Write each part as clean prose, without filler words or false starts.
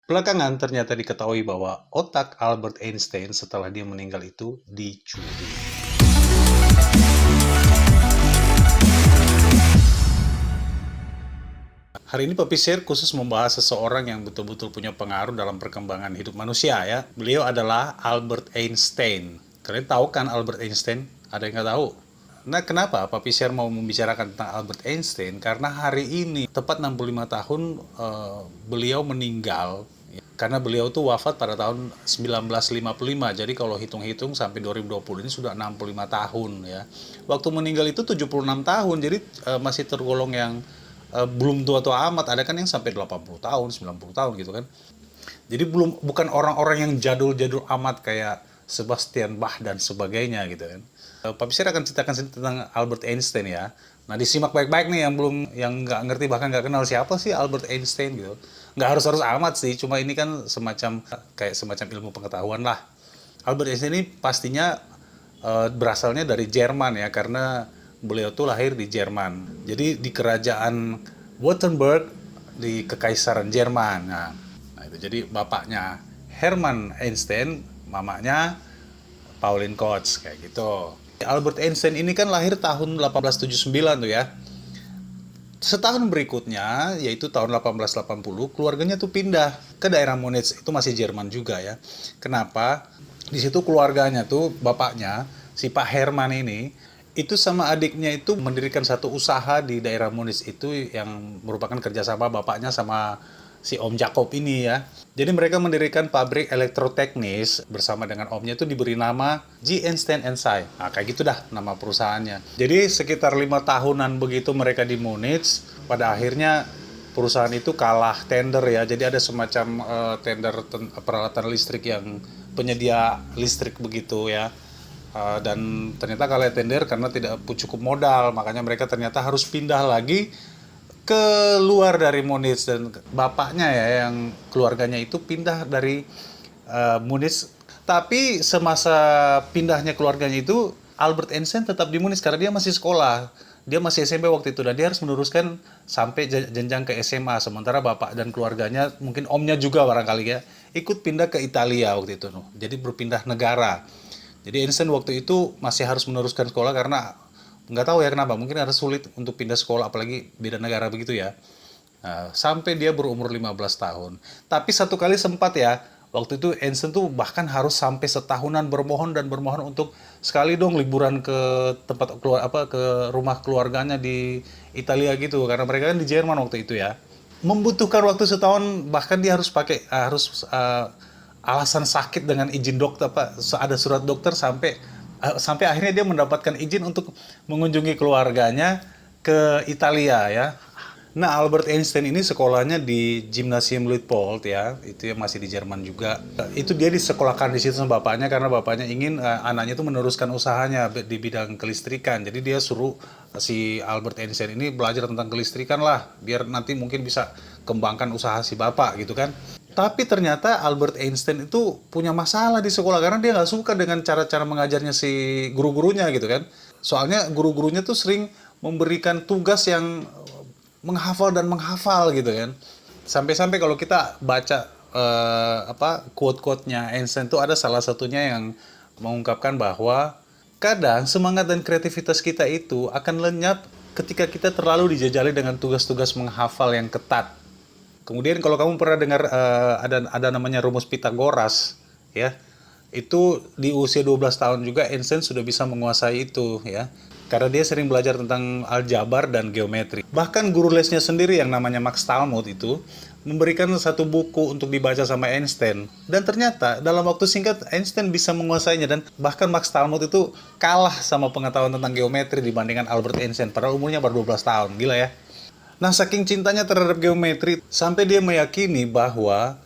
Belakangan ternyata diketahui bahwa otak Albert Einstein setelah dia meninggal itu dicuri. Hari ini Papi Share khusus membahas seseorang yang betul-betul punya pengaruh dalam perkembangan hidup manusia ya. Beliau adalah Albert Einstein. Kalian tahu kan Albert Einstein? Ada yang nggak tahu? Nah, kenapa Papi Share mau membicarakan tentang Albert Einstein? Karena hari ini, tepat 65 tahun, beliau meninggal. Karena beliau tuh wafat pada tahun 1955. Jadi kalau hitung-hitung sampai 2020 ini sudah 65 tahun ya. Waktu meninggal itu 76 tahun. Jadi masih tergolong yang belum tua-tua amat. Ada kan yang sampai 80 tahun, 90 tahun gitu kan. Jadi bukan orang-orang yang jadul-jadul amat kayak Sebastian Bach dan sebagainya gitu kan. Papi saya akan ceritakan tentang Albert Einstein ya. Nah, disimak baik-baik nih yang nggak ngerti bahkan nggak kenal siapa sih Albert Einstein gitu. Nggak harus amat sih, cuma ini kan semacam ilmu pengetahuan lah. Albert Einstein ini pastinya berasalnya dari Jerman ya, karena beliau tuh lahir di Jerman. Jadi di kerajaan Württemberg di Kekaisaran Jerman. Nah itu jadi bapaknya Hermann Einstein, mamanya Pauline Koch kayak gitu. Albert Einstein ini kan lahir tahun 1879 tuh ya. Setahun berikutnya, yaitu tahun 1880, keluarganya tuh pindah ke daerah Munich, itu masih Jerman juga ya. Kenapa? Di situ keluarganya tuh, bapaknya, si Pak Herman ini, itu sama adiknya itu mendirikan satu usaha di daerah Munich itu yang merupakan kerjasama bapaknya sama si Om Jacob ini ya. Jadi mereka mendirikan pabrik elektroteknis bersama dengan omnya, itu diberi nama G. Einstein & Sci. Nah, kayak gitu dah nama perusahaannya. Jadi sekitar 5 tahunan begitu mereka di Munich, pada akhirnya perusahaan itu kalah tender ya. Jadi ada semacam tender peralatan listrik yang penyedia listrik begitu ya. Dan ternyata kalah tender karena tidak cukup modal, makanya mereka ternyata harus pindah lagi keluar dari Munich, dan bapaknya ya yang keluarganya itu pindah dari Munich. Tapi semasa pindahnya keluarganya itu Albert Einstein tetap di Munich karena dia masih sekolah. Dia masih SMP waktu itu dan dia harus meneruskan sampai jenjang ke SMA. Sementara bapak dan keluarganya, mungkin omnya juga barangkali ya, ikut pindah ke Italia waktu itu. Jadi berpindah negara. Jadi Einstein waktu itu masih harus meneruskan sekolah karena nggak tahu ya kenapa, mungkin ada sulit untuk pindah sekolah apalagi beda negara begitu ya. Nah, sampai dia berumur 15 tahun. Tapi satu kali sempat ya, waktu itu Einstein tuh bahkan harus sampai setahunan bermohon dan bermohon untuk sekali dong liburan ke tempat ke rumah keluarganya di Italia gitu, karena mereka kan di Jerman waktu itu ya. Membutuhkan waktu setahun, bahkan dia harus pakai alasan sakit dengan izin dokter, ada surat dokter, sampai akhirnya dia mendapatkan izin untuk mengunjungi keluarganya ke Italia ya. Nah, Albert Einstein ini sekolahnya di Gymnasium Luitpold ya, itu yang masih di Jerman juga. Itu dia disekolahkan di situ sama bapaknya karena bapaknya ingin anaknya itu meneruskan usahanya di bidang kelistrikan. Jadi dia suruh si Albert Einstein ini belajar tentang kelistrikan lah, biar nanti mungkin bisa kembangkan usaha si bapak gitu kan. Tapi ternyata Albert Einstein itu punya masalah di sekolah karena dia nggak suka dengan cara-cara mengajarnya si guru-gurunya gitu kan. Soalnya guru-gurunya tuh sering memberikan tugas yang menghafal dan menghafal gitu kan. Sampai-sampai kalau kita baca quote-quote-nya Einstein tuh ada salah satunya yang mengungkapkan bahwa kadang semangat dan kreativitas kita itu akan lenyap ketika kita terlalu dijajali dengan tugas-tugas menghafal yang ketat. Kemudian kalau kamu pernah dengar ada namanya rumus Pitagoras ya. Itu di usia 12 tahun juga Einstein sudah bisa menguasai itu ya. Karena dia sering belajar tentang aljabar dan geometri. Bahkan guru lesnya sendiri yang namanya Max Talmud itu memberikan satu buku untuk dibaca sama Einstein. Dan ternyata dalam waktu singkat Einstein bisa menguasainya, dan bahkan Max Talmud itu kalah sama pengetahuan tentang geometri dibandingkan Albert Einstein. Padahal umurnya baru 12 tahun, gila ya. Nah, saking cintanya terhadap geometri, sampai dia meyakini bahwa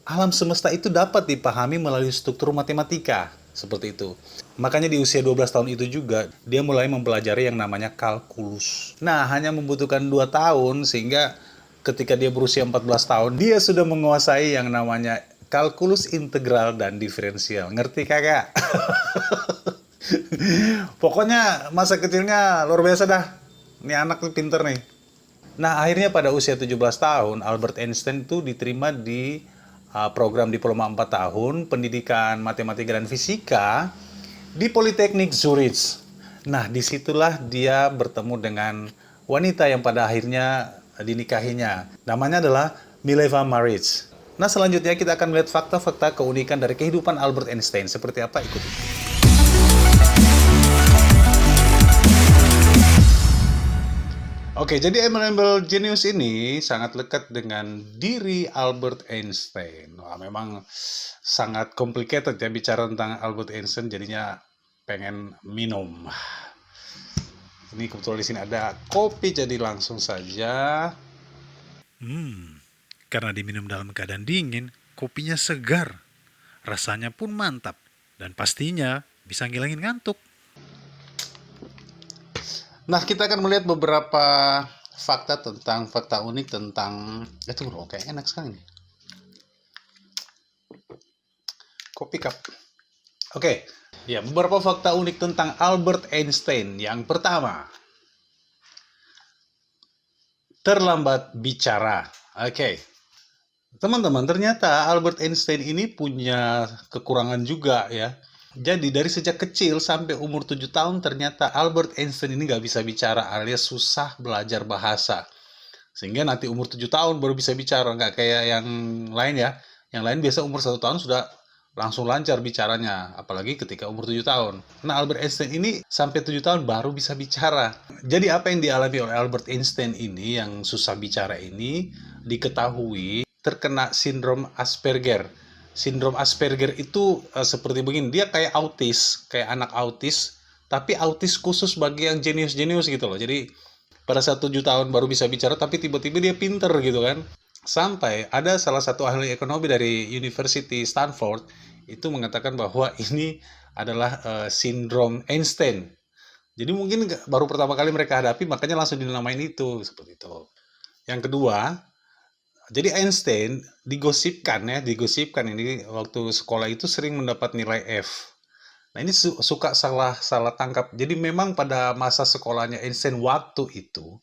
alam semesta itu dapat dipahami melalui struktur matematika, seperti itu. Makanya di usia 12 tahun itu juga, dia mulai mempelajari yang namanya kalkulus. Nah, hanya membutuhkan 2 tahun, sehingga ketika dia berusia 14 tahun, dia sudah menguasai yang namanya kalkulus integral dan diferensial. Ngerti kagak? Pokoknya masa kecilnya luar biasa dah. Ini anak tuh pinter nih. Nah, akhirnya pada usia 17 tahun, Albert Einstein itu diterima di program diploma 4 tahun pendidikan matematika dan fisika di Politeknik Zurich. Nah, disitulah dia bertemu dengan wanita yang pada akhirnya dinikahinya. Namanya adalah Mileva Maric. Nah, selanjutnya kita akan melihat fakta-fakta keunikan dari kehidupan Albert Einstein. Seperti apa? Ikuti. Oke, jadi embel-embel jenius ini sangat lekat dengan diri Albert Einstein. Wah, memang sangat complicated ya bicara tentang Albert Einstein, jadinya pengen minum. Ini kebetulan di sini ada kopi, jadi langsung saja. Karena diminum dalam keadaan dingin, kopinya segar. Rasanya pun mantap. Dan pastinya bisa ngilangin ngantuk. Nah, kita akan melihat beberapa fakta unik tentang itu bro, kayak enak sekali nih. Kopi cup. Oke. Ya, beberapa fakta unik tentang Albert Einstein. Yang pertama, terlambat bicara. Oke. Teman-teman, ternyata Albert Einstein ini punya kekurangan juga ya. Jadi dari sejak kecil sampai umur 7 tahun ternyata Albert Einstein ini nggak bisa bicara alias susah belajar bahasa. Sehingga nanti umur 7 tahun baru bisa bicara, nggak kayak yang lain ya. Yang lain biasa umur 1 tahun sudah langsung lancar bicaranya, apalagi ketika umur 7 tahun. Nah, Albert Einstein ini sampai 7 tahun baru bisa bicara. Jadi apa yang dialami oleh Albert Einstein ini yang susah bicara ini diketahui terkena sindrom Asperger. Sindrom Asperger itu seperti begini, dia kayak autis, kayak anak autis, tapi autis khusus bagi yang jenius-jenius gitu loh. Jadi pada saat 7 tahun baru bisa bicara, tapi tiba-tiba dia pinter gitu kan. Sampai ada salah satu ahli ekonomi dari University Stanford itu mengatakan bahwa ini adalah sindrom Einstein. Jadi mungkin baru pertama kali mereka hadapi, makanya langsung dinamain itu, seperti itu. Yang kedua, jadi Einstein digosipkan ini waktu sekolah itu sering mendapat nilai F. Nah, ini suka salah tangkap. Jadi memang pada masa sekolahnya Einstein waktu itu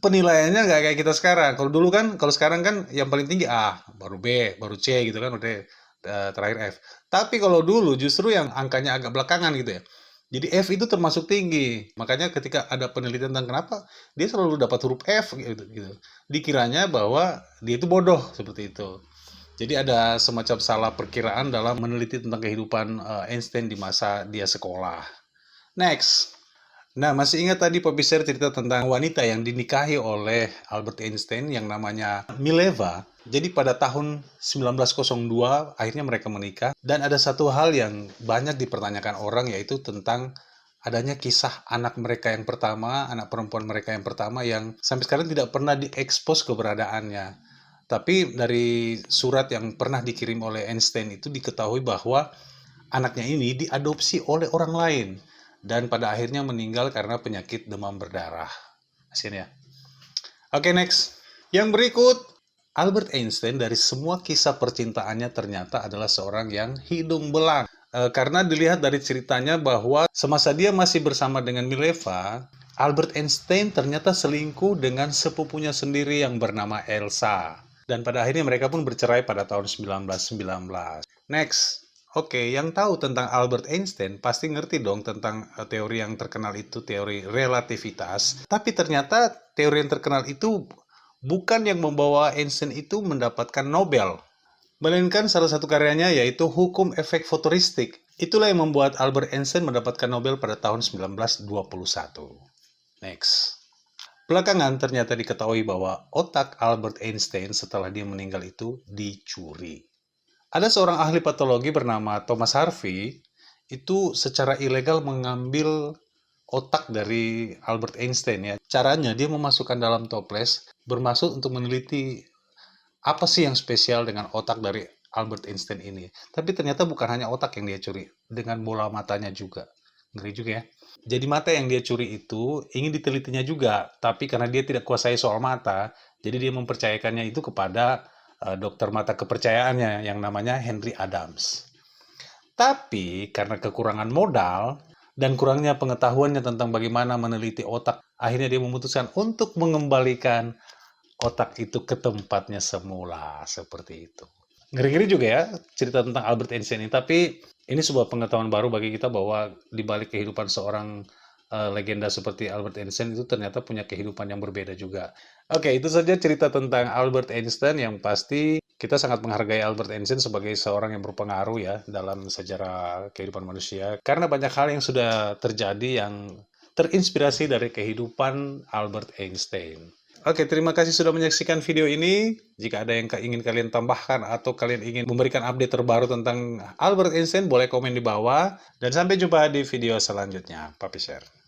penilaiannya nggak kayak kita sekarang. Kalau sekarang kan yang paling tinggi A, baru B, baru C gitu kan, udah terakhir F. Tapi kalau dulu justru yang angkanya agak belakangan gitu ya. Jadi F itu termasuk tinggi. Makanya ketika ada penelitian tentang kenapa dia selalu dapat huruf F gitu. Dikiranya bahwa dia itu bodoh seperti itu. Jadi ada semacam salah perkiraan dalam meneliti tentang kehidupan Einstein di masa dia sekolah. Next. Nah, masih ingat tadi Poppy share cerita tentang wanita yang dinikahi oleh Albert Einstein yang namanya Mileva. Jadi pada tahun 1902 akhirnya mereka menikah. Dan ada satu hal yang banyak dipertanyakan orang, yaitu tentang adanya kisah anak mereka yang pertama, anak perempuan mereka yang pertama yang sampai sekarang tidak pernah diekspos keberadaannya. Tapi dari surat yang pernah dikirim oleh Einstein itu diketahui bahwa anaknya ini diadopsi oleh orang lain. Dan pada akhirnya meninggal karena penyakit demam berdarah. Kasian ya. Oke, next. Yang berikut, Albert Einstein dari semua kisah percintaannya ternyata adalah seorang yang hidung belang. Karena dilihat dari ceritanya bahwa semasa dia masih bersama dengan Mileva, Albert Einstein ternyata selingkuh dengan sepupunya sendiri yang bernama Elsa. Dan pada akhirnya mereka pun bercerai pada tahun 1919. Next. Oke, yang tahu tentang Albert Einstein pasti ngerti dong tentang teori yang terkenal itu, teori relativitas. Tapi ternyata teori yang terkenal itu bukan yang membawa Einstein itu mendapatkan Nobel. Melainkan salah satu karyanya yaitu hukum efek futuristik. Itulah yang membuat Albert Einstein mendapatkan Nobel pada tahun 1921. Next. Belakangan ternyata diketahui bahwa otak Albert Einstein setelah dia meninggal itu dicuri. Ada seorang ahli patologi bernama Thomas Harvey, itu secara ilegal mengambil otak dari Albert Einstein ya. Caranya dia memasukkan dalam toples, bermaksud untuk meneliti apa sih yang spesial dengan otak dari Albert Einstein ini. Tapi ternyata bukan hanya otak yang dia curi, dengan bola matanya juga. Ngeri juga ya. Jadi mata yang dia curi itu ingin ditelitinya juga, tapi karena dia tidak kuasai soal mata, jadi dia mempercayakannya itu kepada dokter mata kepercayaannya yang namanya Henry Adams. Tapi karena kekurangan modal dan kurangnya pengetahuannya tentang bagaimana meneliti otak, akhirnya dia memutuskan untuk mengembalikan otak itu ke tempatnya semula, seperti itu. Ngeri-ngeri juga ya cerita tentang Albert Einstein ini, tapi ini sebuah pengetahuan baru bagi kita bahwa di balik kehidupan seorang legenda seperti Albert Einstein itu ternyata punya kehidupan yang berbeda juga. Oke, itu saja cerita tentang Albert Einstein. Yang pasti kita sangat menghargai Albert Einstein sebagai seorang yang berpengaruh ya dalam sejarah kehidupan manusia. Karena banyak hal yang sudah terjadi yang terinspirasi dari kehidupan Albert Einstein. Oke, terima kasih sudah menyaksikan video ini. Jika ada yang ingin kalian tambahkan atau kalian ingin memberikan update terbaru tentang Albert Einstein, boleh komen di bawah. Dan sampai jumpa di video selanjutnya. Papi share.